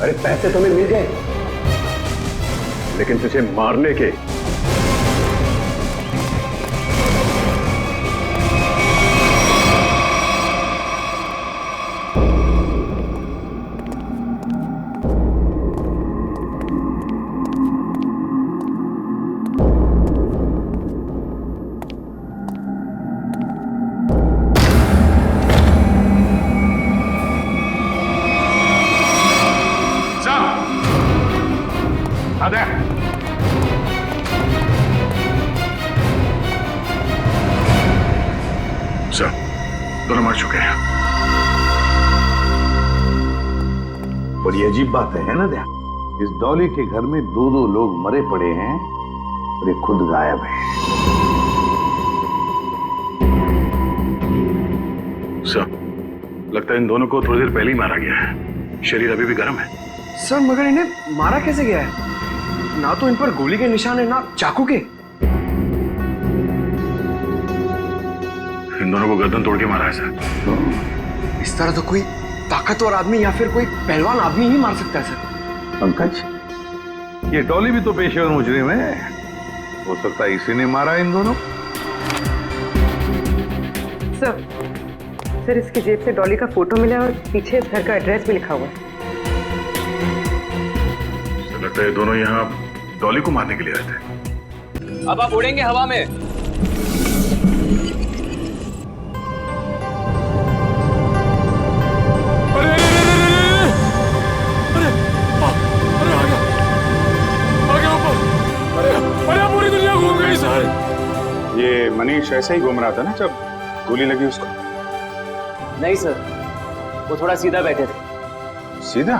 अरे पैसे तुम्हें मिल गए, लेकिन तुझे मारने के दोनों मर चुके हैं। बड़ी अजीब बात है ना दया, इस डॉली के घर में दो दो लोग मरे पड़े हैं और ये खुद गायब है। सर, लगता है इन दोनों को थोड़ी देर पहले ही मारा गया है। शरीर अभी भी गर्म है। सर मगर इन्हें मारा कैसे गया है? ना तो इन पर गोली के निशान है ना चाकू के। इन दोनों को गर्दन तोड़ के मारा है सर। इस तरह तो कोई ताकतवर आदमी या फिर कोई पहलवान आदमी ही मार सकता है सर। पंकज, ये डॉली भी तो पेशेवर मुजरिम है, हो सकता है इसी ने मारा इन दोनों। सर इसकी जेब से डॉली का फोटो मिला और पीछे इस घर का एड्रेस भी लिखा हुआ है। लगता है दोनों यहाँ डॉली को मारने के लिए आए थे। अब आप उड़ेंगे हवा में। ये मनीष ऐसे ही घूम रहा था ना जब गोली लगी उसको? नहीं सर, वो थोड़ा सीधा बैठे थे। सीधा?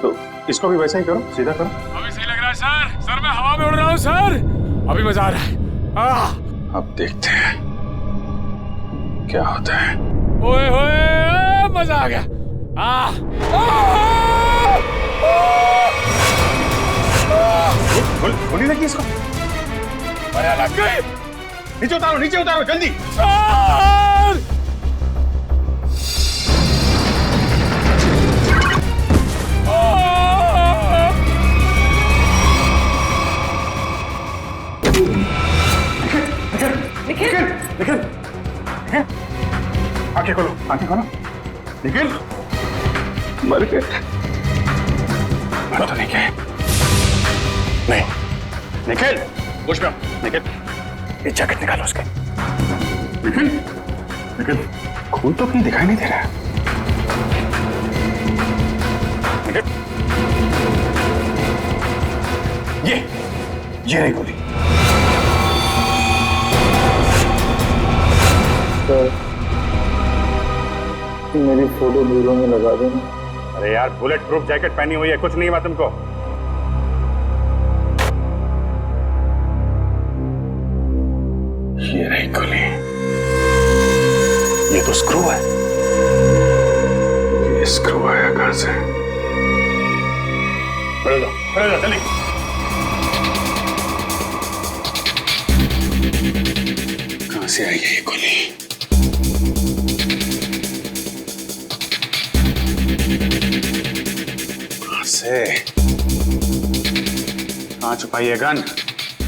तो इसको भी वैसा ही करो, सीधा करो। अभी सही लग रहा है सर। सर मैं हवा में उड़ रहा हूँ सर, अभी मजा आ रहा है। अब देखते हैं क्या होता है। ओए होए, मजा आ गया। गोली लगी इसको? अरे लग गई। नीचे उतारो जल्दी। सर! निखिल, आंखें खोलो। निखिल, मर गए। मर तो नहीं गए। नहीं, निखिल, होश में आओ। निखिल, ये जैकेट निकालो उसके। निखिल, खून तो कहीं दिखाई नहीं दे रहा है। निखिल, ये रही गोली। मेरी फोटो ब्यूरो में लगा देना। अरे यार, बुलेट प्रूफ जैकेट पहनी हुई है, कुछ नहीं हुआ तुमको। ये रही गोली। ये तो स्क्रू है। ये स्क्रू आया कहां से? खड़े जाओ जल्दी। कहां से आई है ये गोली? से कहां छुपाई है गन?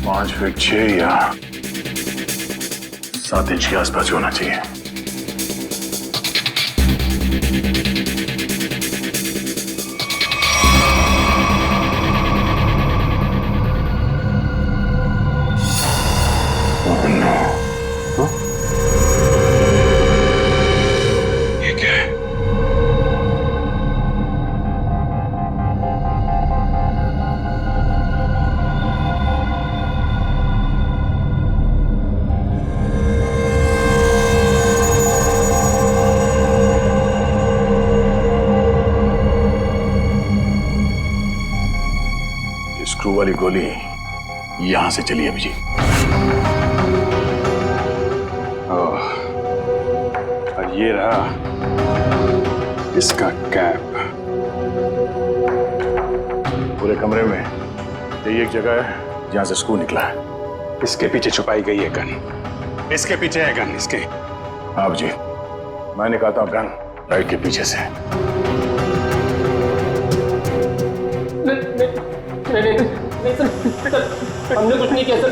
5 फीट 6 या 7 इंच के आसपास होना चाहिए। ये क्या है? स्क्रू वाली गोली यहां से चली है अभिजीत। और ये रहा इसका कैप। पूरे कमरे में यही एक जगह है जहां से स्क्रू निकला है। इसके पीछे छुपाई गई है गन। इसके पीछे है गन, इसके। हाँ अभिजीत, मैं निकालता हूं गन लाइट के पीछे से। नहीं सर, हमने कुछ नहीं किया सर।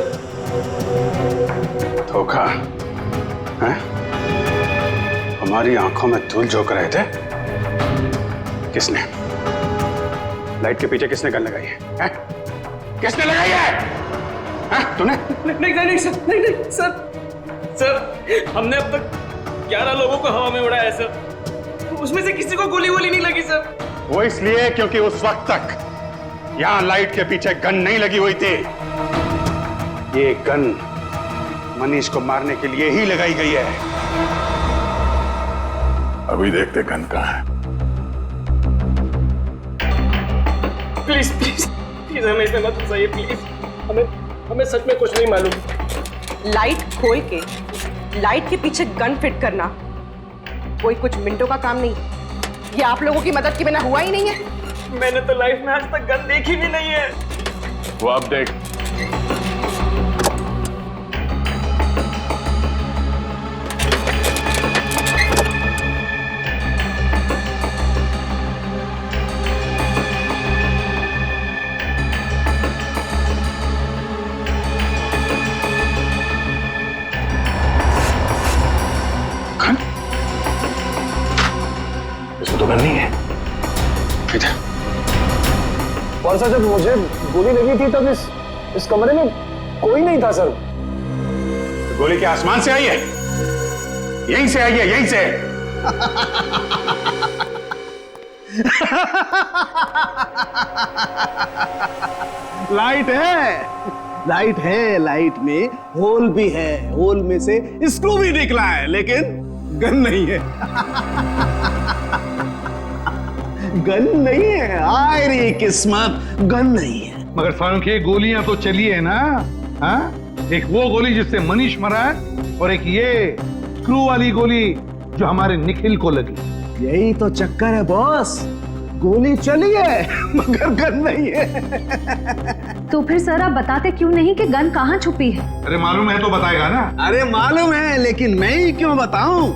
धोखा है? हमारी आंखों में धूल झोंक रहे थे। किसने? लाइट के पीछे किसने गन लगाई है? किसने लगाई है? तूने? नहीं सर, हमने अब तक 11 लोगों को हवा में उड़ाया है सर। उसमें से किसी को गोली वोली नहीं लगी सर। वो इसलिए क्योंकि उस वक्त तक यहां लाइट के पीछे गन नहीं लगी हुई थी। ये गन मनीष को मारने के लिए ही लगाई गई है। अभी देखते गन कहाँ है। प्लीज हमें इसमें मत फंसाइए प्लीज। हमें सच में कुछ नहीं मालूम। लाइट खोल के लाइट के पीछे गन फिट करना कोई कुछ मिनटों का काम नहीं। ये आप लोगों की मदद के बिना हुआ ही नहीं है। मैंने तो लाइफ में आज तक गन देखी भी नहीं है। वो अब देख। इसमें तो गन नहीं है। इधर। और सर जब मुझे गोली लगी थी तब इस कमरे में कोई नहीं था सर। गोली के आसमान से आई है? यहीं से आई है, यहीं से। लाइट है, लाइट में होल भी है, होल में से स्क्रू भी निकला है, लेकिन गन नहीं है। गन नहीं है। आय रे किस्मत, गन नहीं है। मगर सालुंखे गोलियां तो चली है ना? हाँ? एक वो गोली जिससे मनीष मरा है और एक ये स्क्रू वाली गोली जो हमारे निखिल को लगी। यही तो चक्कर है बॉस, गोली चली है मगर गन नहीं है। तो फिर सर आप बताते क्यों नहीं कि गन कहाँ छुपी है? अरे मालूम है तो बताएगा ना। अरे मालूम है, लेकिन मैं ही क्यों बताऊं?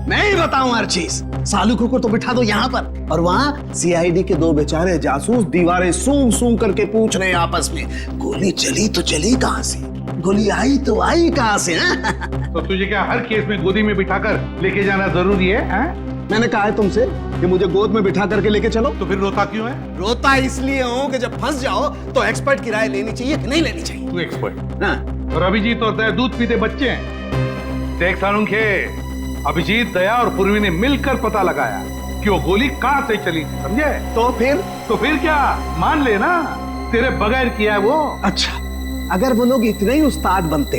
मैं ही बताऊं हर चीज। सालुखों को तो बिठा दो यहाँ पर, और वहाँ सीआईडी के 2 बेचारे जासूस दीवारें सूंघ सूंघ करके पूछ रहे हैं आपस में, गोली चली तो चली कहाँ से, गोली आई तो आई कहाँ से? तो तुझे क्या हर केस में गोदी में बिठाकर लेके जाना जरूरी है? मैंने कहा है तुमसे कि मुझे गोद में बिठा करके लेके चलो। तो फिर रोता क्यों है? रोता इसलिए हूँ कि जब फंस जाओ तो एक्सपर्ट की राय लेनी चाहिए कि नहीं लेनी चाहिए। तू एक्सपर्ट। हाँ। और अभिजीत और दया दूध पीते बच्चे हैं। देख सालुंखे, अभिजीत, दया और पूर्वी ने मिलकर पता लगाया कि वो गोली कहां से चली, समझे? तो फिर क्या मान लेना, तेरे बगैर किया है वो। अच्छा, अगर वो लोग इतने ही उस्ताद बनते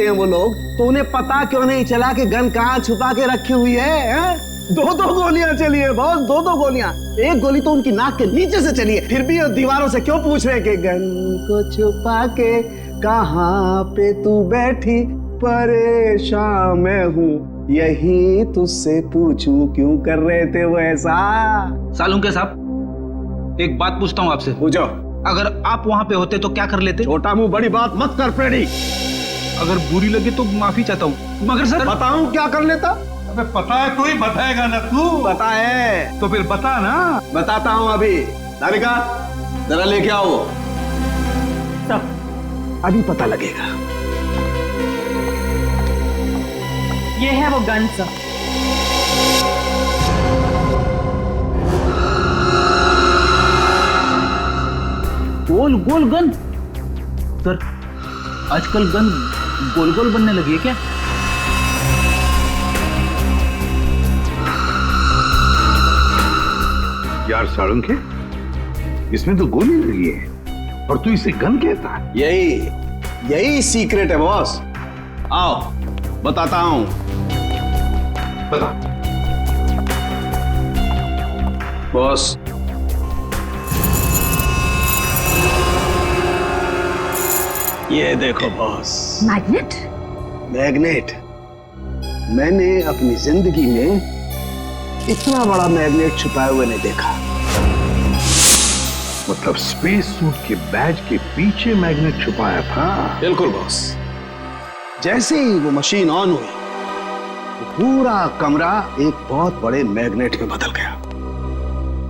हैं वो लोग, तो उन्हें पता क्यों नहीं चला कि गन कहाँ छुपा के रखी हुई है? 2 गोलियां चली है बॉस, 2 गोलियां। एक गोली तो उनकी नाक के नीचे से चली है, फिर भी दीवारों से क्यों पूछ रहे कि गन को छुपा के कहाँ पे तू बैठी, परेशान मैं हूँ, यही तुझसे पूछूं क्यों कर रहे थे वो ऐसा? सालुंखे साहब, एक बात पूछता हूँ आपसे। पूछो। अगर आप वहाँ पे होते तो क्या कर लेते? छोटा मुंह बड़ी बात मत कर प्रेडी। अगर बुरी लगे तो माफी चाहता हूँ, मगर सर बताऊं क्या कर लेता? अबे पता है तो ही बताएगा ना तू। पता है तो फिर बता ना। बताता हूँ अभी। राधिका जरा लेके आओ। अभी पता लगेगा। ये है वो गन सर। गोल गोल गन? सर आजकल गन गोल गोल बनने लगी है क्या? यार सालुंखे, इसमें तो गोली लगी है और तू इसे गन कहता है? यही सीक्रेट है बॉस। आओ बताता हूं। बता। बॉस, ये देखो बॉस। मैग्नेट। मैंने अपनी जिंदगी में इतना बड़ा मैग्नेट छुपाए हुए नहीं देखा। मतलब स्पेस सूट के बैज के पीछे मैग्नेट छुपाया था? बिल्कुल बॉस। जैसे ही वो मशीन ऑन हुई, पूरा कमरा एक बहुत बड़े मैग्नेट में बदल गया।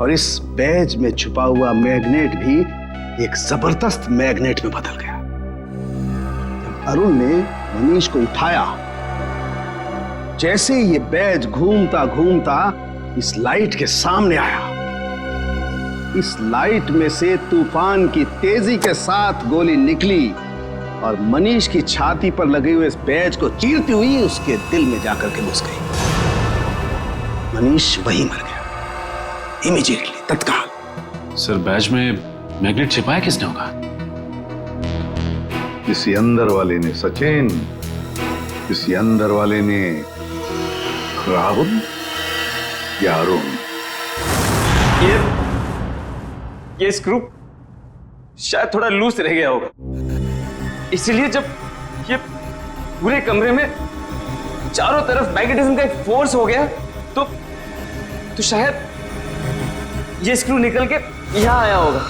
और इस बैज में छुपा हुआ मैग्नेट भी एक जबरदस्त मैग्नेट में बदल गया। जब अरुण ने मनीष को उठाया, जैसे ये बैज घूमता घूमता इस लाइट के सामने आया, इस लाइट में से तूफान की तेजी के साथ गोली निकली और मनीष की छाती पर लगे हुए इस बैज को चीरती हुई उसके दिल में जाकर के घुस गई। मनीष वहीं मर गया, इमीडिएटली, तत्काल। सर, बैज में मैग्नेट छिपाया किसने होगा? किसी अंदर वाले ने सचिन, किसी अंदर वाले ने राहुल या अरुण। ये स्क्रू शायद थोड़ा लूज रह गया होगा, इसीलिए जब ये पूरे कमरे में चारों तरफ मैग्नेटिज्म का एक फोर्स हो गया तो शायद ये स्क्रू निकल के यहां आया होगा।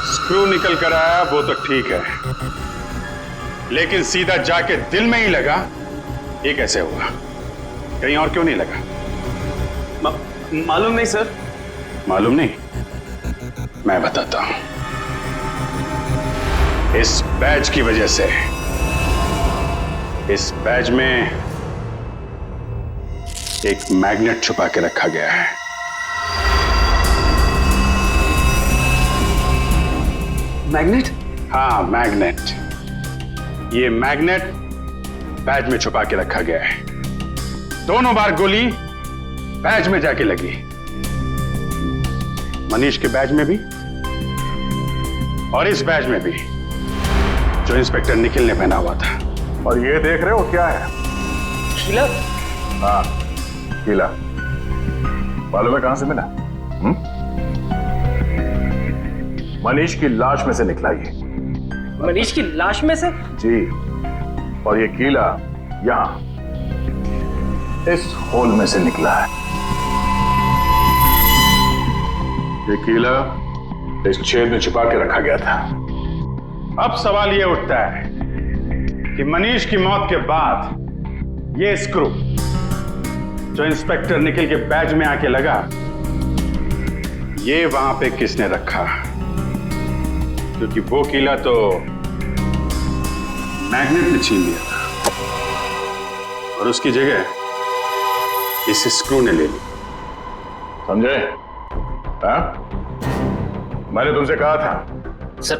स्क्रू निकल कर आया वो तो ठीक है, लेकिन सीधा जाके दिल में ही लगा, ये कैसे हुआ? कहीं और क्यों नहीं लगा? मालूम नहीं सर। मालूम नहीं? मैं बताता हूं। इस बैज की वजह से इस बैज में एक मैग्नेट छुपा के रखा गया है। मैग्नेट? हाँ, मैग्नेट। ये मैग्नेट बैज में छुपा के रखा गया है। दोनों बार गोली बैज में जाके लगी, मनीष के बैज में भी और इस बैज में भी जो इंस्पेक्टर निखिल ने पहना हुआ था। और ये देख रहे हो क्या है? कीला? हाँ, कीला। मालूम है कहां से मिला? मनीष की लाश में से निकला ये। मनीष की लाश में से? जी। और ये कीला यहां इस होल में से निकला है। ये कीला इस छेद में छुपा के रखा गया था। अब सवाल यह उठता है कि मनीष की मौत के बाद ये स्क्रू जो इंस्पेक्टर निखिल के बैज में आके लगा, ये वहां पे किसने रखा? क्योंकि वो कीला तो मैग्नेट ने छीन लिया था और उसकी जगह इस स्क्रू ने ले ली। समझे? हाँ? मैंने तुमसे कहा था सर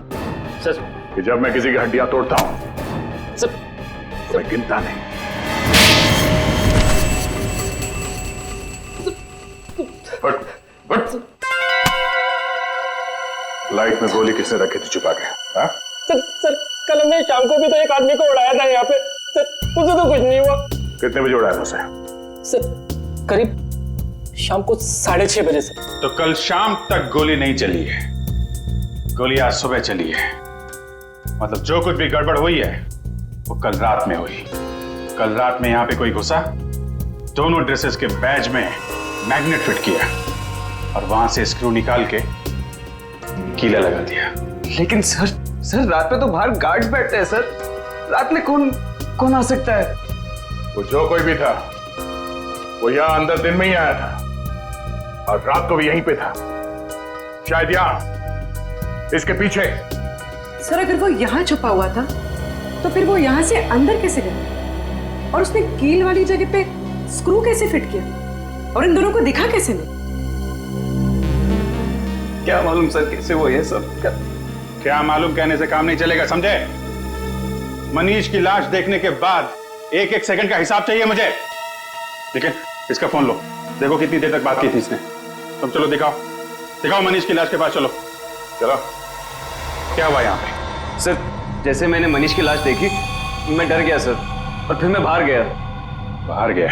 कि जब मैं किसी की हड्डियां तोड़ता हूं सर तो मैं गिनता नहीं। बट लाइट में गोली किसने रखी थी छुपा के? हाँ? सर कल हमने शाम को भी तो एक आदमी को उड़ाया था यहाँ पे। सर मुझे तो कुछ नहीं हुआ। कितने बजे उड़ाया उसे? सर करीब शाम को 6:30 बजे से। तो कल शाम तक गोली नहीं चली है, गोली आज सुबह चली है। मतलब जो कुछ भी गड़बड़ हुई है वो कल रात में हुई। कल रात में यहां पे कोई घुसा, दोनों ड्रेसेस के बैज में मैग्नेट फिट किया और वहां से स्क्रू निकाल के कीला लगा दिया। लेकिन सर रात में तो बाहर गार्ड्स बैठते हैं सर, रात में कौन आ सकता है? वो जो कोई भी था वो यहां अंदर दिन में ही आया था और रात को भी यहीं पे था, शायद यहां इसके पीछे। सर अगर वो यहाँ छुपा हुआ था तो फिर वो यहाँ से अंदर कैसे गया? और उसने कील वाली जगह पे स्क्रू कैसे फिट किया? और इन दोनों को दिखा कैसे नहीं? क्या मालूम सर कैसे वो ये सब? क्या मालूम कहने से काम नहीं चलेगा, समझे? मनीष की लाश देखने के बाद एक एक सेकंड का हिसाब चाहिए मुझे। लेकिन इसका फोन लो, देखो कितनी देर तक बात की थी इसने। तुम चलो दिखाओ मनीष की लाश के पास। चलो क्या हुआ यहाँ पे? सर जैसे मैंने मनीष की लाश देखी मैं डर गया सर, और फिर मैं बाहर गया।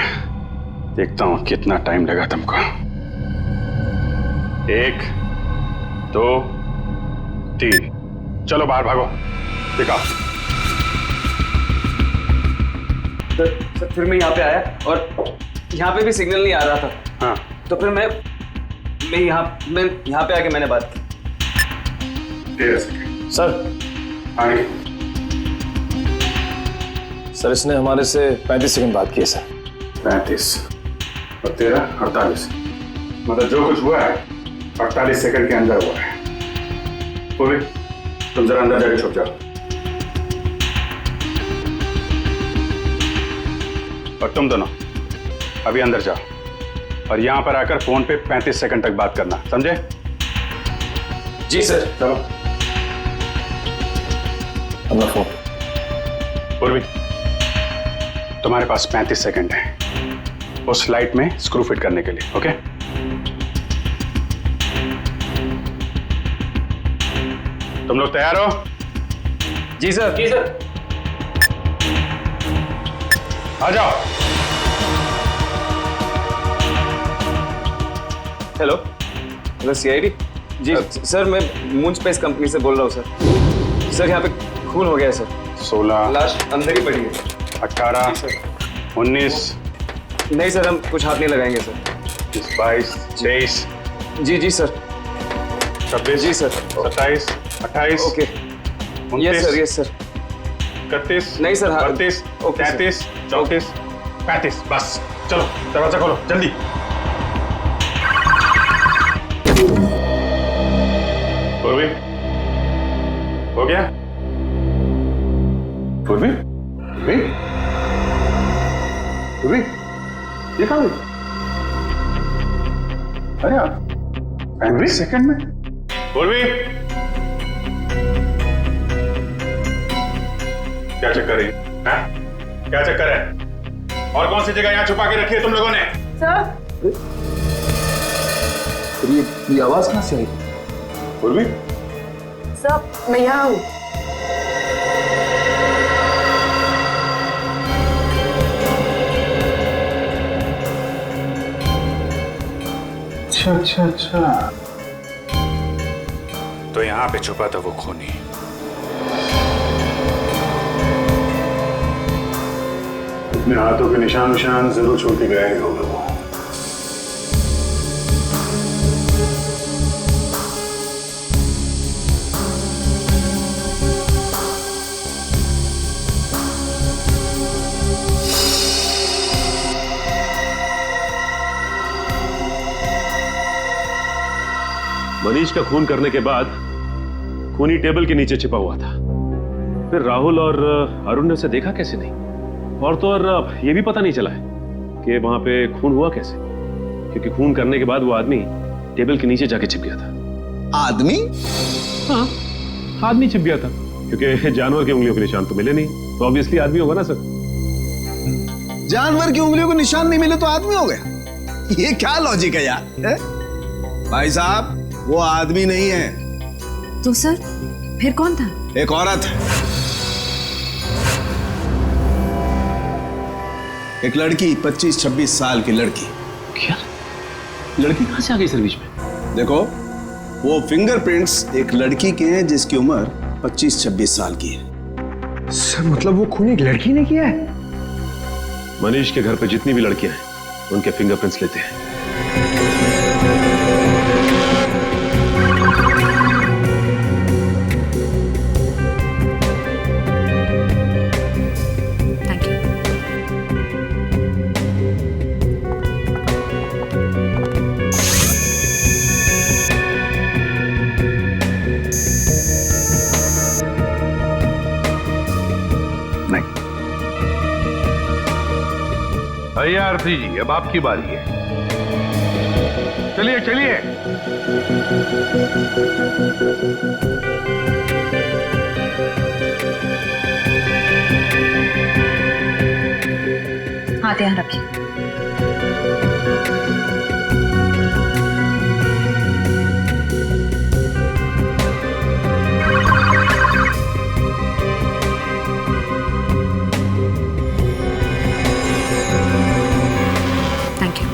देखता हूं कितना टाइम लगा तुमको। 1 2 3 चलो बाहर भागो, दिखाओ। सर फिर मैं यहाँ पे आया और यहाँ पे भी सिग्नल नहीं आ रहा था। हाँ, तो फिर मैं यहाँ पे आके मैंने बात की। सर आगे। सर इसने हमारे से 35 सेकंड बात की है सर। 35 और 13 48। मतलब जो कुछ हुआ है 48 सेकंड के अंदर हुआ है। पूर्वी, तुम जरा अंदर जाके छुप जाओ। और तुम दोनों अभी अंदर जाओ और यहां पर आकर फोन पे 35 सेकंड तक बात करना, समझे? जी सर। चलो। अपना फोन। पूर्वी, तुम्हारे पास 35 सेकंड है उस लाइट में स्क्रू फिट करने के लिए, ओके? तुम लोग तैयार हो? जी सर। जी सर। आ जाओ। Hello hello CID. जी सर, मैं मून स्पेस कंपनी से बोल रहा हूँ सर। सर यहाँ पे खून हो गया है सर। 16, लाश अंदर ही पड़ी है। 18, 19, नहीं सर, हम कुछ हाथ नहीं लगाएंगे सर। 22, 23, जी जी सर। 26, जी sir. 27, 28, okay. Yes sir, yes sir. 31, नहीं सर, हाँ। 32, ओके सर। 33, 34, 35, बस चलो दरवाजा खोलो जल्दी। पूर्वी, हो गया? पूर्वी, पूर्वी, ये कहाँ गई? अरे आप 35 सेकंड में? पूर्वी, क्या चक्कर है? हाँ? क्या चक्कर है? और कौन सी जगह यहाँ छुपा के रखी है तुम लोगों ने? सर, ये आवाज कहाँ से आई? पूर्वी, सर मैं यहाँ हूँ। अच्छा। तो यहाँ पे छुपा था वो खूनी। अपने हाथों के निशान जरूर छोड़ के गए होगा वो। मनीष का खून करने के बाद खूनी टेबल के नीचे छिपा हुआ था। फिर राहुल और अरुण ने उसे देखा कैसे नहीं, और तो और ये भी पता नहीं चला है कि वहां पे खून हुआ कैसे, क्योंकि खून करने के बाद वो आदमी टेबल के नीचे जाके छिप गया था। आदमी? हाँ, आदमी छिप गया था, क्योंकि जानवर की उंगलियों के निशान तो मिले नहीं, तो ऑब्वियसली आदमी होगा ना सर। जानवर की उंगलियों को निशान नहीं मिले तो आदमी हो गया? ये क्या लॉजिक है यार? भाई साहब, वो आदमी नहीं है। तो सर फिर कौन था? एक औरत है, एक लड़की, 25-26 साल की लड़की। क्या? लड़की कहां से आ गई सर बीच में? देखो, वो फिंगरप्रिंट्स एक लड़की के हैं जिसकी उम्र 25-26 साल की है। सर मतलब वो खून एक लड़की ने किया है? मनीष के घर पे जितनी भी लड़कियां हैं उनके फिंगरप्रिंट्स लेते हैं। Thank you. नहीं, भैया आरती जी, अब आपकी बारी है। चलिए चलिए। हाथ यहाँ रखिए। Thank you.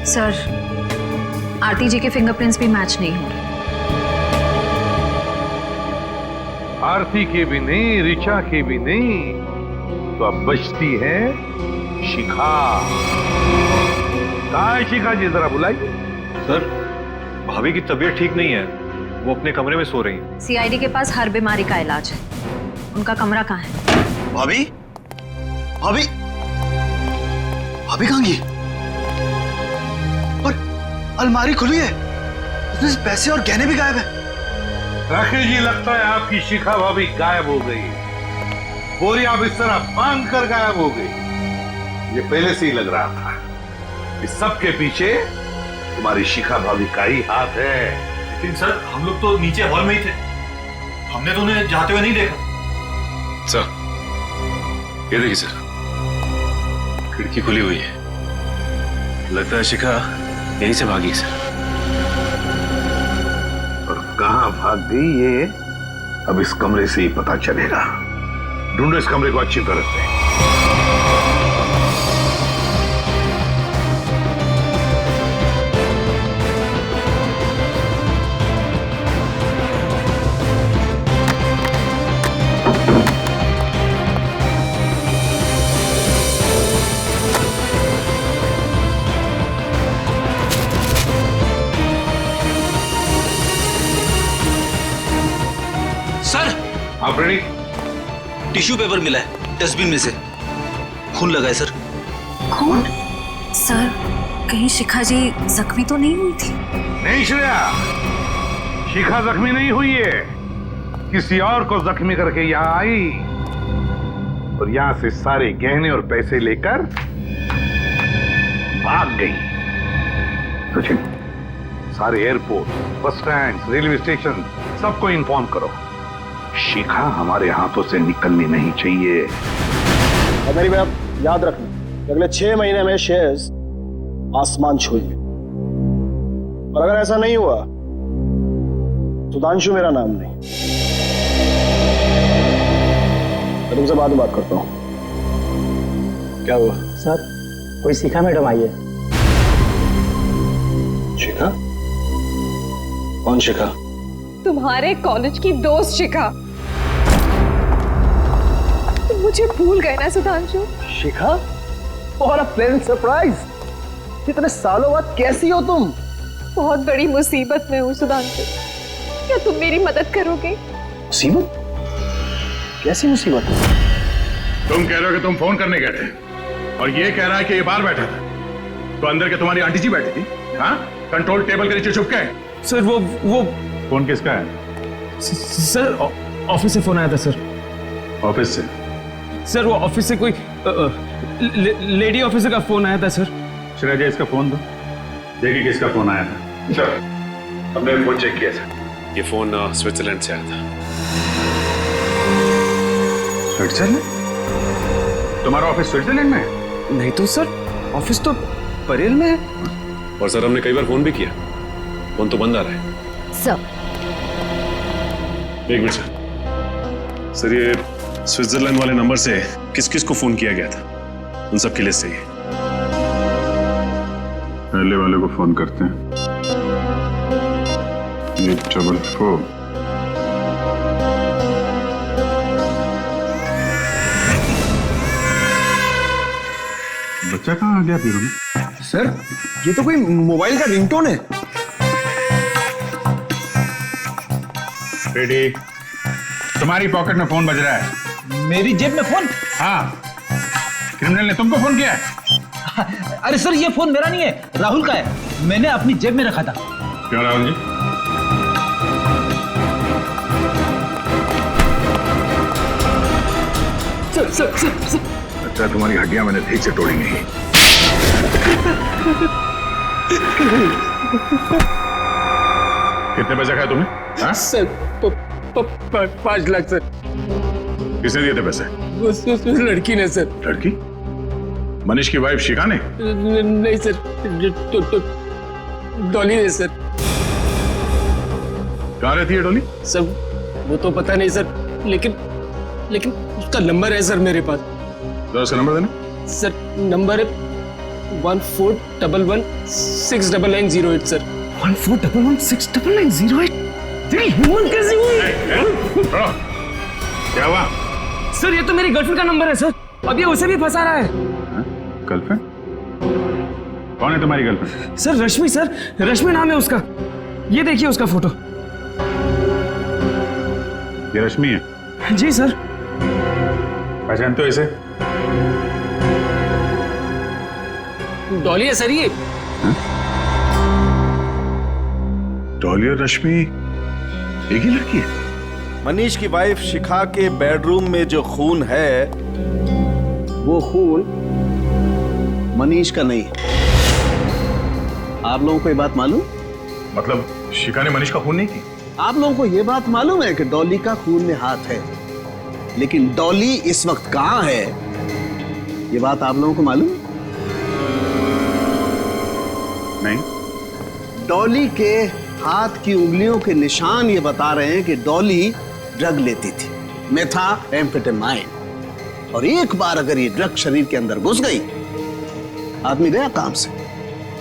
सर, आरती जी के फिंगरप्रिंट्स भी मैच नहीं हो रहे। आरती के भी नहीं, ऋचा के भी नहीं, तो अब बचती है शिखा। कहाँ है शिखा जी? जरा बुलाइए। सर, भाभी की तबीयत ठीक नहीं है, वो अपने कमरे में सो रही हैं। सीआईडी के पास हर बीमारी का इलाज है। उनका कमरा कहाँ है? भाभी भाभी भाभी कहाँ गई? और अलमारी खुली है, उसमें से पैसे और गहने भी गायब है। राकेश जी, लगता है आपकी शिखा भाभी गायब हो गई। बोरिया बिस्तर बांध कर गायब हो गई। ये पहले से ही लग रहा था। इस सब के पीछे तुम्हारी शिखा भाभी का ही हाथ है। लेकिन सर, हम लोग तो नीचे हॉल में ही थे, हमने तो उन्हें जाते हुए नहीं देखा। सर, ये देखिए सर, खिड़की खुली हुई है। लगता है शिखा यहीं से भागी सर। और कहां भाग गई ये अब इस कमरे से ही पता चलेगा। ढूंढो इस कमरे को अच्छी तरह से। आप रेडी? टिश्यू पेपर मिला है डस्टबिन में से, खून लगा है सर। खून? सर, कहीं शिखा जी जख्मी तो नहीं हुई थी? नहीं श्रेया, शिखा जख्मी नहीं हुई है। किसी और को जख्मी करके यहां आई और यहां से सारे गहने और पैसे लेकर भाग गई। सचिन, सारे airport, bus stand, railway station सबको इन्फॉर्म करो। शिखा हमारे हाथों से निकलनी नहीं चाहिए। और मेरी बात याद रखना, अगले 6 महीने में शेयर्स आसमान छूएंगे। और अगर ऐसा नहीं हुआ, सुधांशु मेरा नाम नहीं। मैं तुमसे बाद में बात करता हूं। क्या हुआ? सर, कोई शिखा मैडम आई है। शिखा? कौन शिखा? तुम्हारे कॉलेज की दोस्त शिखा। तुम मुझे भूल गए ना सुधांशु? शिखा? और अ प्लेजेंट सरप्राइज। इतने सालों बाद कैसी हो तुम? बहुत बड़ी मुसीबत में हूँ सुधांशु, क्या तुम मेरी मदद करोगे? मुसीबत? कैसी मुसीबत? तुम कह रहे हो कि तुम फोन करने गए थे और ये कह रहा है कि ये बाहर बैठा था, तो अंदर के तुम्हारी आंटी जी बैठी थी। हाँ, कंट्रोल टेबल के नीचे छुप के। सर वो फोन किसका है? सर ऑफिस से फोन आया था सर। ऑफिस से? सर वो ऑफिस से कोई लेडी ऑफिसर का फोन आया था सर। श्रेया जी, इसका फोन दो, देखिए किसका फोन आया था। सर, हमने फोन चेक किया सर। ये फोन स्विट्जरलैंड से आया था। स्विट्जरलैंड? तुम्हारा ऑफिस स्विट्जरलैंड में है? नहीं तो सर, ऑफिस तो परेल में है। और सर, हमने कई बार फोन भी किया, फोन तो बंद आ रहा है सर। एक मिनट सर। सर, ये स्विट्जरलैंड वाले नंबर से किस किस को फोन किया गया था, उन सब की लिस्ट चाहिए। पहले वाले को फोन करते हैं। 844। बच्चा कहाँ आ गया फिर? सर, ये तो कोई मोबाइल का रिंगटोन है। रेडी? तुम्हारी पॉकेट में फोन बज रहा है। मेरी जेब में फोन? हाँ, क्रिमिनल ने तुमको फोन किया है। अरे सर, ये फोन मेरा नहीं है, राहुल का है। मैंने अपनी जेब में रखा था। क्यों राहुल जी? सर। अच्छा, तुम्हारी हड्डियां मैंने ठीक से तोड़ी नहीं। कितने पैसे खाए तुम्हें? हाँ? Sir 5 lakh sir. किसने दिए थे पैसे? उस लड़की ने सर। लड़की? मनीष की वाइफ शिखा ने? नहीं सर, डॉली ने सर। कहाँ रहती है डॉली? सर वो तो पता नहीं सर, लेकिन उसका नंबर है सर मेरे पास। तो उसका नंबर देना। सर नंबर है 1411699908 सर। 1411699908? तेरी हिम्मत कैसे हुई? क्या हुआ? सर ये तो मेरी गर्लफ्रेंड का नंबर है सर, अब ये उसे भी फंसा रहा है। गर्लफ्रेंड? कौन है तुम्हारी गर्लफ्रेंड? सर रश्मि नाम है उसका। ये देखिए उसका फोटो। ये रश्मि है? जी सर। पहचानते हो इसे? डॉली है सर ये। डॉली और रश्मि एक ही लड़की है? मनीष की वाइफ शिखा के बेडरूम में जो खून है वो खून मनीष का नहीं है। आप लोगों को ये बात मालूम? मतलब शिखा ने मनीष का खून नहीं की? आप लोगों को ये बात मालूम है कि डॉली का खून में हाथ है, लेकिन डॉली इस वक्त कहां है ये बात आप लोगों को मालूम? नहीं। डॉली के हाथ की उंगलियों के निशान ये बता रहे हैं कि डॉली ड्रग लेती थी, मेथाम्फेटामाइन, और एक बार अगर ये ड्रग शरीर के अंदर घुस गई आदमी गया काम से,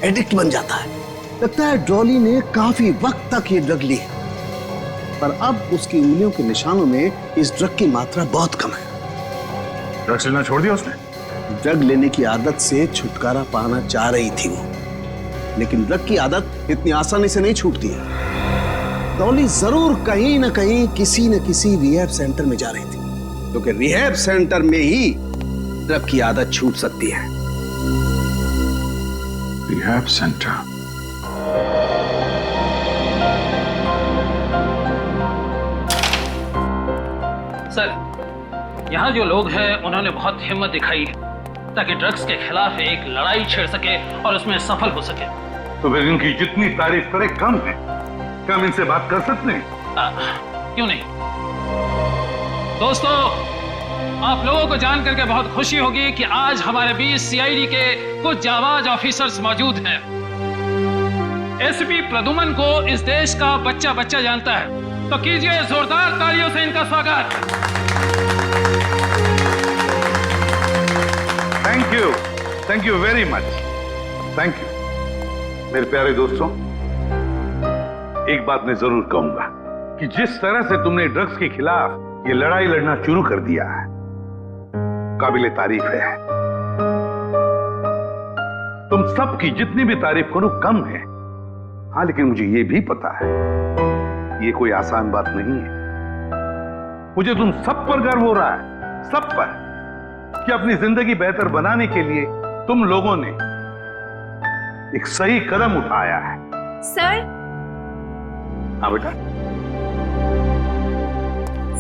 एडिक्ट बन जाता है। लगता है डॉली ने काफी वक्त तक ये ड्रग ली, पर अब उसकी उंगलियों के निशानों में इस ड्रग की मात्रा बहुत कम है। ड्रग्स लेना छोड़ दिया उसने? ड्रग लेने की आदत से छुटकारा पाना चाह रही थी वो, लेकिन ड्रग की आदत इतनी आसानी से नहीं छूटती है। डॉली जरूर कहीं ना कहीं किसी न किसी रिहैब सेंटर में जा रही थी, क्योंकि रिहैब सेंटर में ही ड्रग की आदत छूट सकती है। Rehab centre? सर, यहाँ जो लोग हैं उन्होंने बहुत हिम्मत दिखाई है ताकि ड्रग्स के खिलाफ एक लड़ाई छेड़ सके और उसमें सफल हो सके। तो फिर इनकी जितनी तारीफ करे कम है। क्या हम इनसे बात कर सकते हैं? क्यों नहीं। दोस्तों, आप लोगों को जान करके बहुत खुशी होगी कि आज हमारे बीच सीआईडी के कुछ जाबाज ऑफिसर्स मौजूद हैं। एसपी प्रदुमन को इस देश का बच्चा बच्चा जानता है, तो कीजिए जोरदार तालियों से इनका स्वागत। Thank you very much. Thank you. मेरे प्यारे दोस्तों, एक बात मैं जरूर कहूंगा कि जिस तरह से तुमने ड्रग्स के खिलाफ ये लड़ाई लड़ना शुरू कर दिया है, काबिले तारीफ है। तुम सबकी जितनी भी तारीफ करो कम है। हाँ, लेकिन मुझे ये भी पता है ये कोई आसान बात नहीं है। मुझे तुम सब पर गर्व हो रहा है, सब पर, कि अपनी जिंदगी बेहतर बनाने के लिए तुम लोगों ने एक सही कदम उठाया है। सर। हाँ बेटा।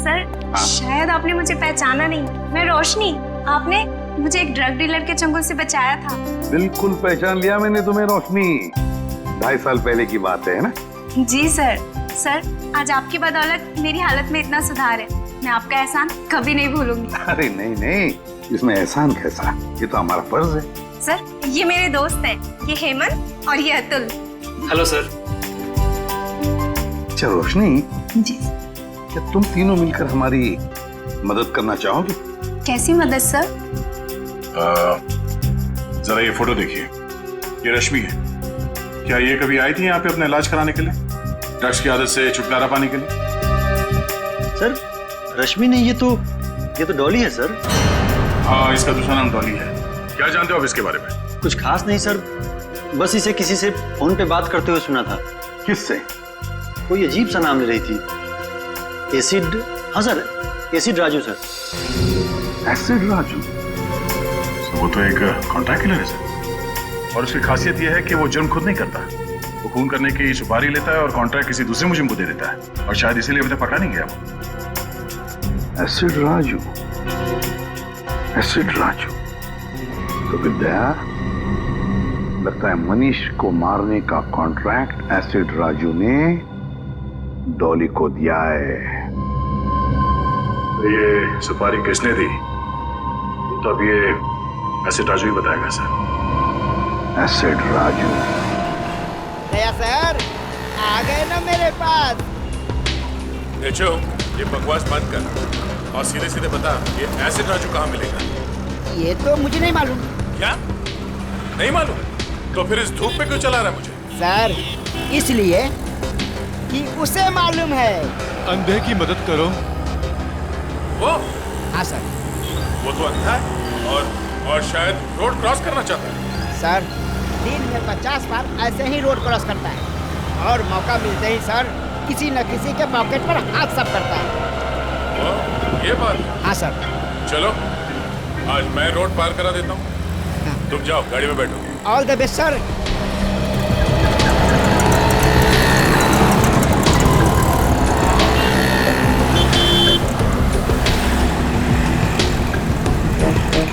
सर, शायद आपने मुझे पहचाना नहीं। मैं रोशनी, आपने मुझे एक ड्रग डीलर के चंगुल से बचाया था। बिल्कुल पहचान लिया मैंने तुम्हें रोशनी। 2.5 साल पहले की बात है ना? जी सर। सर, आज आपकी बदौलत मेरी हालत में इतना सुधार है, मैं आपका एहसान कभी नहीं भूलूंगी। अरे नहीं नहीं, इसमें एहसान कैसा, ये तो हमारा फर्ज है। सर, ये मेरे दोस्त हैं, ये हेमंत और ये अतुल। Hello sir. अच्छा रोशनी जी, क्या तुम तीनों मिलकर हमारी मदद करना चाहोगे? कैसी मदद सर? जरा ये फोटो देखिए, ये रश्मि है। क्या ये कभी आई थी यहाँ पे अपना इलाज कराने के लिए, ड्रग्स की आदत से छुटकारा पाने के लिए? सर, रश्मि नहीं, ये तो डॉली है सर। हाँ, इसका दूसरा नाम डॉली है। क्या जानते हो आप इसके बारे में? कुछ खास नहीं सर, बस इसे किसी से फोन पे बात करते हुए सुना था। किससे? कोई अजीब सा नाम ले रही थी। एसिड, हाँ sir, acid Raju sir. Acid Raju? वो तो एक कॉन्ट्रैक्ट किलर है सर, और उसकी खासियत यह है कि वो जुर्म खुद नहीं करता, वो खून करने की सुपारी लेता है और कॉन्ट्रैक्ट किसी दूसरे मुजरिम को दे देता है, और शायद इसीलिए अभी तक पकड़ा नहीं गया वो। Acid Raju, acid Raju. तो विद्या, लगता है मनीष को मारने का कॉन्ट्रैक्ट एसिड राजू ने डॉली को दिया है। तो ये सुपारी किसने दी, तो अब ये एसिड राजू ही बताएगा सर। एसिड राजू। दया सर, आ गए ना मेरे पास। देखो, ये बकवास बंद कर और सीधे सीधे बता, ये एसिड राजू कहाँ मिलेगा? ये तो मुझे नहीं मालूम। क्या नहीं मालूम? तो फिर इस धूप पे क्यों चला रहा है मुझे? सर, इसलिए कि उसे मालूम है। अंधे की मदद करो। वो? हाँ सर। वो तो अंधा है और शायद रोड क्रॉस करना चाहता है। सर, दिन में 50 बार ऐसे ही रोड क्रॉस करता है, और मौका मिलते ही सर किसी न किसी के पॉकेट पर हाथ साफ करता है। ये बात है। हाँ सर। चलो आज मैं रोड पार करा देता हूँ, तुम जाओ गाड़ी में बैठो। All the best sir.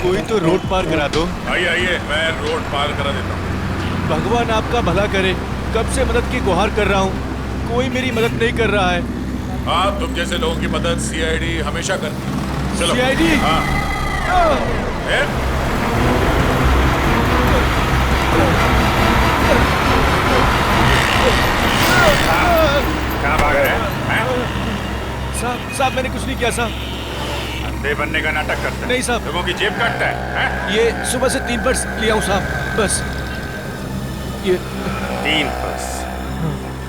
कोई तो रोड पार करा दो। आइए आइए, मैं रोड पार करा देता हूँ। भगवान आपका भला करे, कब से मदद की गुहार कर रहा हूँ, कोई मेरी मदद नहीं कर रहा है। हाँ, तुम जैसे लोगों की मदद सीआईडी हमेशा करती है। चलो। सीआईडी? हाँ। कहाँ भाग रहे हैं? साहब मैंने कुछ नहीं किया साहब। अंधे बनने का नाटक करता है? नहीं साहब। लोगों की जेब काटता है? ये सुबह से 3 पर्स लिया हूँ साहब, बस ये 3 पर्स।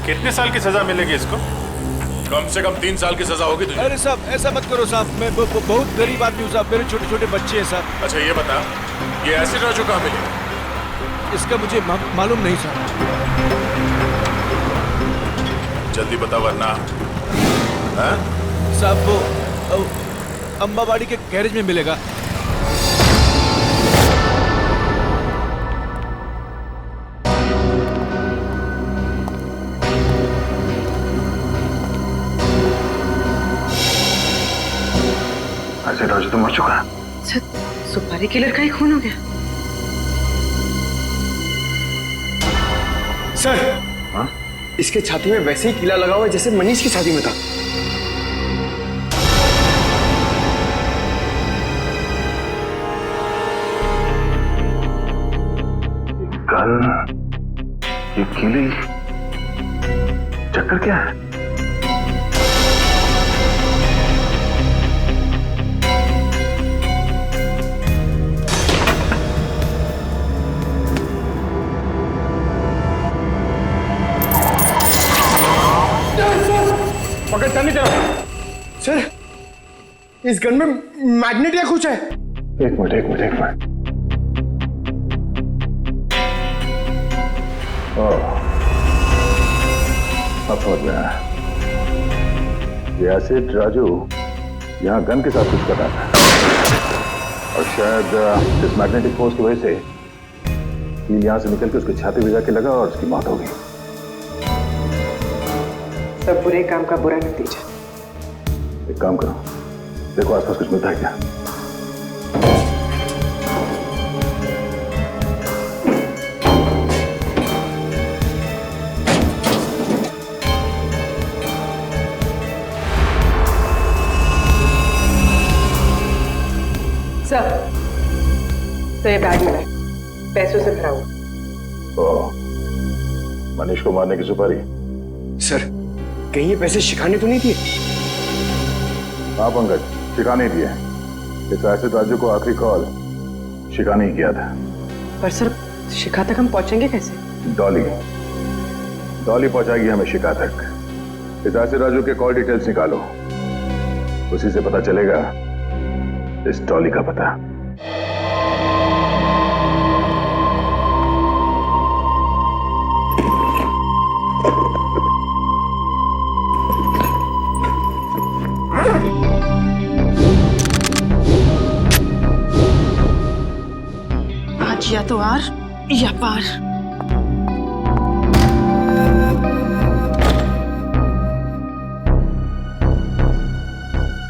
कितने साल की सजा मिलेगी इसको? कम से कम 3 साल की सजा होगी तुझे। अरे साहब ऐसा मत करो साहब, मैं बहुत गरीब आदमी हूँ साहब, मेरे छोटे छोटे बच्चे हैं साहब। अच्छा ये बता, ये एसिड राजू कहाँ मिलेगा? इसका मुझे मालूम नहीं साहब। जल्दी बता वरना। हाँ? साहब वो अम्बावाड़ी के गैरेज में मिलेगा। ऐसे राजू तो मर चुका है। सुपारी किलर का ही खून हो गया। सर, हाँ? इसके छाती में वैसे ही कीला लगा हुआ है जैसे मनीष की छाती में था। ये कीली चक्कर क्या है? पकड़ता नहीं चला। सर, इस गन में मैग्नेट या कुछ है। एक मिनट। अब समझ में आया। ये एसिड राजू यहाँ गन के साथ कुछ कर रहा था और शायद इस मैग्नेटिक फोर्स की वजह से कील यहाँ से निकल के उसकी छाती में जाके लगा और उसकी मौत हो गई। सब बुरे काम का बुरा नतीजा। एक काम करो, देखो आसपास कुछ मिलता है क्या। सर, तो ये बैग मिला है, पैसों से भरा हुआ। मनीष को मारने की सुपारी? सर, कहीं ये पैसे शिखा ने तो नहीं दिए? हाँ पंकज, शिखा नहीं दिए। इस एसिड राजू को आखिरी कॉल शिखा ने ही किया था। पर सर, शिखा तक हम पहुंचेंगे कैसे? डॉली पहुंचाएगी हमें शिखा तक। इस एसिड राजू के कॉल डिटेल्स निकालो, उसी से पता चलेगा इस डॉली का पता। आज या तो आर या पार।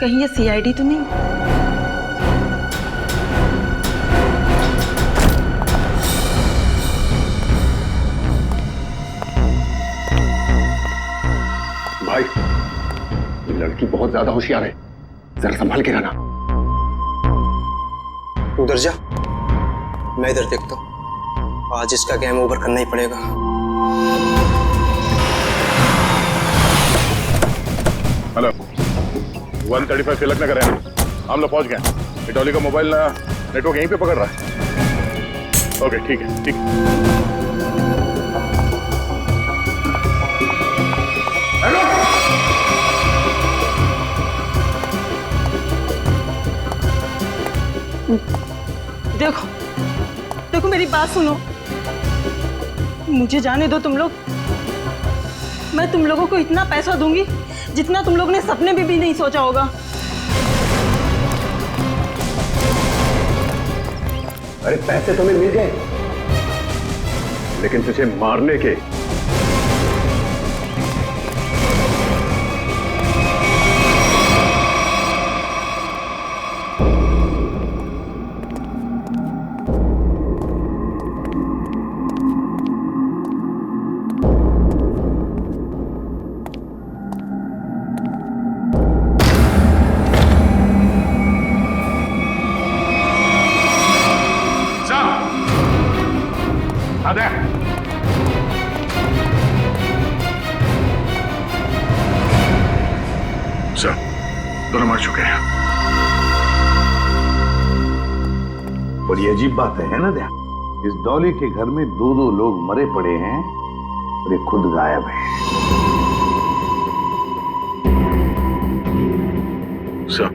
कहीं ये सीआईडी तो नहीं? भाई, ये लड़की बहुत ज्यादा होशियार है, जरा संभाल के रहना। उधर जा, मैं इधर देखता हूँ। आज इसका गेम ओवर करना ही पड़ेगा। हेलो, 135 तिलक नगर है, हम लोग पहुंच गए। इटौली का मोबाइल नेटवर्क यहीं पे पकड़ रहा है। ओके ठीक है, ठीक है। देखो देखो, मेरी बात सुनो, मुझे जाने दो तुम लोग। मैं तुम लोगों को इतना पैसा दूंगी जितना तुम लोगों ने सपने में भी नहीं सोचा होगा। अरे पैसे तुम्हें मिल गए, लेकिन तुझे मारने के सर, दोनों मर चुके हैं। बड़ी अजीब बात है ना दया, इस डॉली के घर में दो दो लोग मरे पड़े हैं और ये खुद गायब है। सर,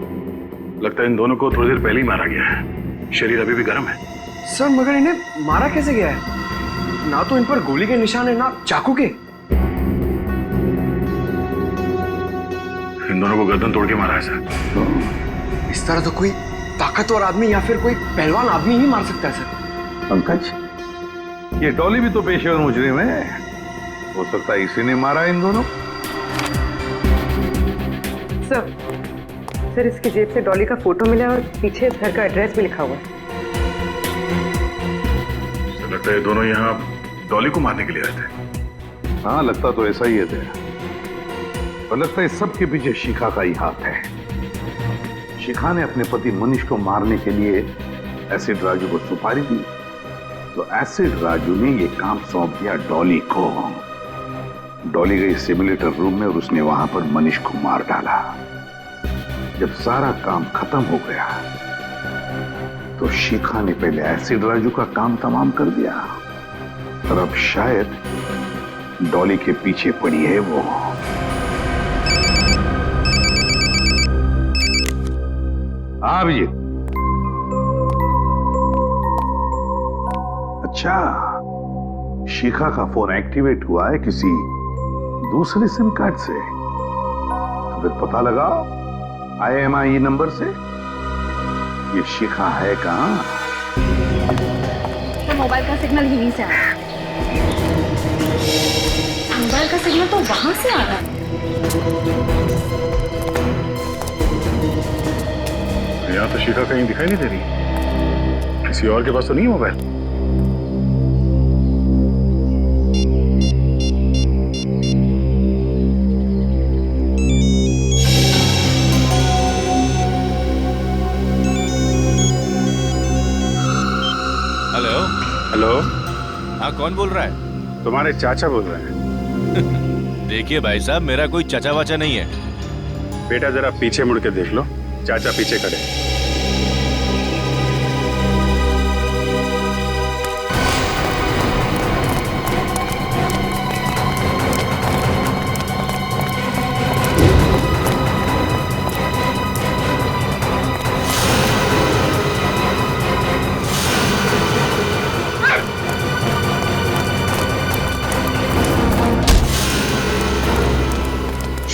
लगता है इन दोनों को थोड़ी देर पहले ही मारा गया है। शरीर अभी भी गर्म है। सर मगर इन्हें मारा कैसे गया है? ना तो इन पर गोली के निशान है ना चाकू के। इन दोनों को गर्दन तोड़ के मारा है सर। इस तरह तो कोई ताकतवर आदमी या फिर कोई पहलवान आदमी ही मार सकता है सर। पंकज, ये डॉली भी तो पेशेवर मुजरिम है, हो सकता है इसी ने मारा इन दोनों। सर इसकी जेब से डॉली का फोटो मिला और पीछे घर का एड्रेस भी लिखा हुआ है। लगता है दोनों यहाँ डॉली को मारने के लिए आए थे। हाँ, लगता तो ऐसा ही है दया, और लगता है सब के पीछे शिखा का ही हाथ है। शिखा ने अपने पति मनीष को मारने के लिए एसिड राजू को सुपारी दी, तो एसिड राजू ने ये काम सौंप दिया डॉली को। डॉली गई सिमुलेटर रूम में और उसने वहां पर मनीष को मार डाला। जब सारा काम खत्म हो गया तो शिखा ने पहले एसिड राजू का काम तमाम कर दिया, और अब शायद डॉली के पीछे पड़ी है वो। अभिजीत, अच्छा, शिखा का फोन एक्टिवेट हुआ है किसी दूसरे सिम कार्ड से, तो फिर पता लगा IMEI नंबर से ये शिखा है कहां? तो मोबाइल का सिग्नल यहीं से आ रहा है। मोबाइल का सिग्नल तो वहां से आ रहा है। यहाँ तो शिखा कहीं दिखाई नहीं दे रही। किसी और के पास तो नहीं है मोबाइल? हेलो हेलो, हाँ, कौन बोल रहा है? तुम्हारे चाचा बोल रहे हैं। देखिए भाई साहब, मेरा कोई चाचा वाचा नहीं है। बेटा जरा पीछे मुड़ के देख लो, चाचा पीछे खड़े।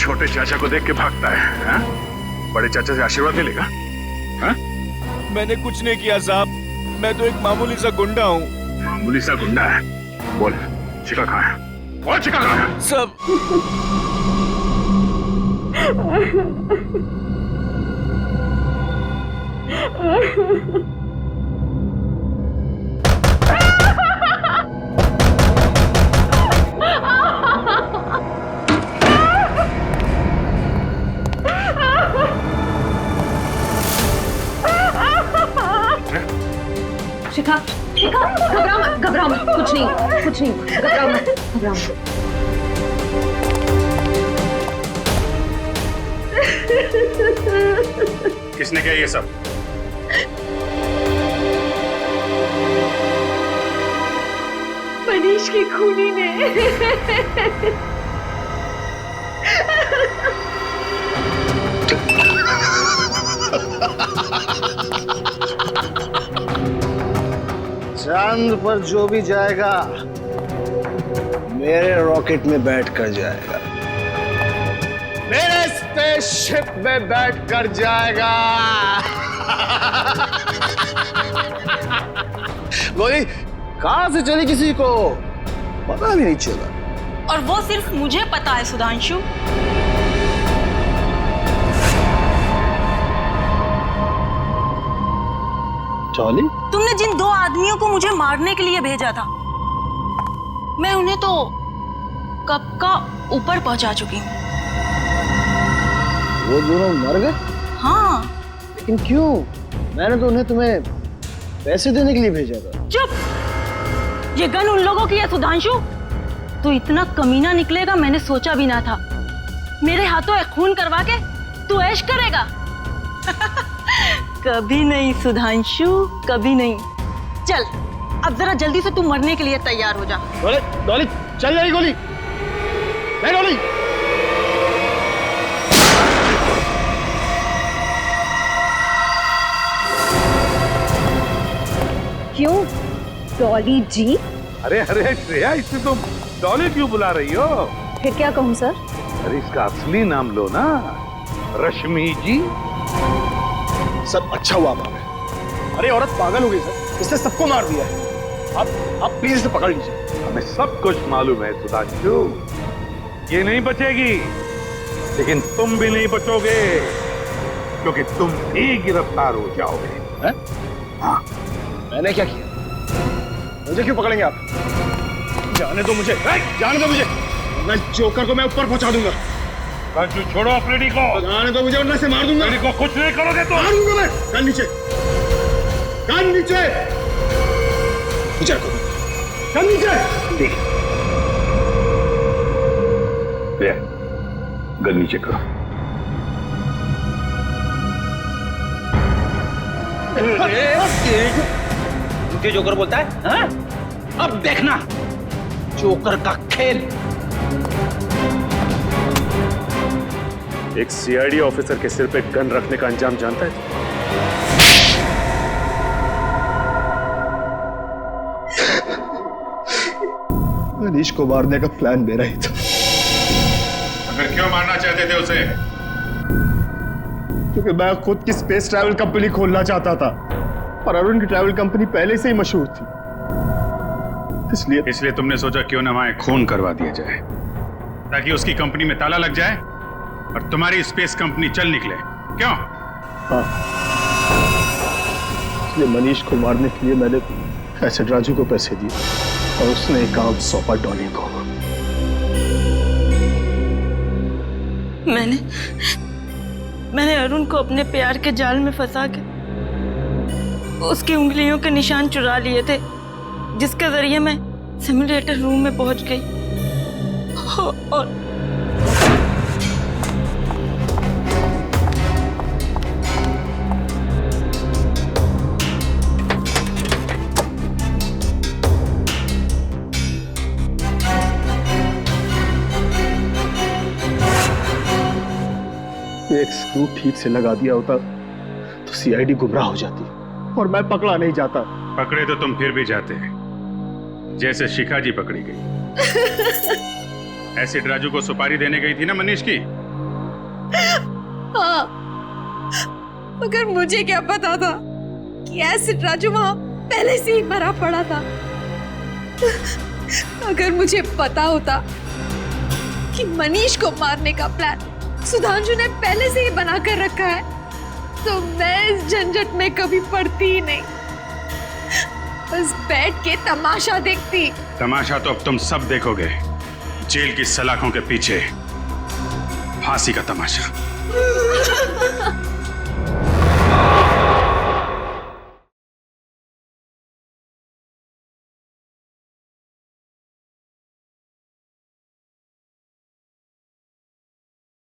छोटे चाचा को देख के भागता है, हा? बड़े चाचा से आशीर्वाद मिलेगा? हा? मैंने कुछ नहीं किया साहब, मैं तो एक मामूली सा गुंडा हूँ। मामूली सा गुंडा है? बोल, शिखा कहाँ है? बोल, शिखा कहाँ है? सब शिखा, शिखा, घबराओ मत, कुछ नहीं, घबराओ मत। किसने किया ये सब? मनीष की खूनी ने। चांद पर जो भी जाएगा मेरे रॉकेट में बैठ कर जाएगा, मेरे स्पेसशिप में बैठ कर जाएगा। गोली कहां से चली किसी को पता भी नहीं चला। और वो सिर्फ मुझे पता है सुधांशु। डॉली, तुमने जिन 2 आदमियों को मुझे मारने के लिए भेजा था, मैं उन्हें तो कब का ऊपर पहुंचा चुकी हूँ। वो दोनों मर गए? हाँ। लेकिन क्यों? मैंने तो उन्हें तुम्हें पैसे देने के लिए भेजा था। चुप! ये गन उन लोगों की है सुधांशु। तू इतना कमीना निकलेगा मैंने सोचा भी ना था। मेरे हाथों एक खून करवा के तू ऐश करेगा? कभी नहीं सुधांशु, कभी नहीं। चल अब जरा जल्दी से तू मरने के लिए तैयार हो जा। डॉली, डॉली चल जाएगी गोली। नहीं डॉली। क्यों डॉली जी? अरे अरे श्रेया, इसे तुम डॉली क्यों बुला रही हो? फिर क्या कहूँ सर? अरे इसका असली नाम लो ना, रश्मि जी। सब अच्छा हुआ बाबा। अरे औरत पागल हो गई सर, इसने सबको मार दिया है। आप प्लीज इसे पकड़ लीजिए। हमें सब कुछ मालूम है सुधांशु, ये नहीं बचेगी, लेकिन तुम भी नहीं बचोगे, क्योंकि तुम भी गिरफ्तार हो जाओगे। है? हाँ। मैंने क्या किया? मुझे क्यों पकड़ेंगे आप? जाने दो मुझे, जाने दो मुझे। मैं जोकर को मैं ऊपर पहुंचा दूंगा। राजू छोड़ो अपने को। जाने दो मुझे, वरना से मार दूंगा। को कुछ नहीं करोगे तो मार दूंगा मैं। कान नीचे, कान नीचे, नीचे रखो, कान नीचे। गन नीचे करो। मुझे जोकर बोलता है? हाँ? अब देखना जोकर का खेल। एक सीआईडी ऑफिसर के सिर पे गन रखने का अंजाम जानता है? मनीष को मारने का प्लान मेरा ही था। अगर क्यों मारना चाहते थे उसे? क्योंकि मैं खुद की स्पेस ट्रैवल कंपनी खोलना चाहता था, पर अरुण की ट्रैवल कंपनी पहले से ही मशहूर थी। इसलिए तुमने सोचा क्यों ना वहां खून करवा दिया जाए, ताकि उसकी कंपनी में ताला लग जाए और तुम्हारी स्पेस कंपनी चल निकले। क्यों? हाँ, इसलिए मनीष को मारने के लिए मैंने एसिड राजू को पैसे दिए और उसने एक काम सौंपा डॉली को। मैंने अरुण को अपने प्यार के जाल में फंसा के उसकी उंगलियों के निशान चुरा लिए थे, जिसके जरिए मैं सिमुलेटर रूम में पहुंच गई और एक स्क्रू ठीक से लगा दिया होता तो सीआईडी गुमराह हो जाती और मैं पकड़ा नहीं जाता। पकड़े तो तुम फिर भी जाते, जैसे शिखा जी पकड़ी गई। एसिड राजू को सुपारी देने गई थी ना मनीष की। हाँ, मगर मुझे क्या पता था कि एसिड राजू वहां पहले से ही मरा पड़ा था। अगर मुझे पता होता कि मनीष को मारने का प्लान सुधांशु ने पहले से ही बना कर रखा है, तो मैं इस झंझट में कभी पड़ती ही नहीं, बस बैठ के तमाशा देखती। तमाशा तो अब तुम सब देखोगे, जेल की सलाखों के पीछे फांसी का तमाशा।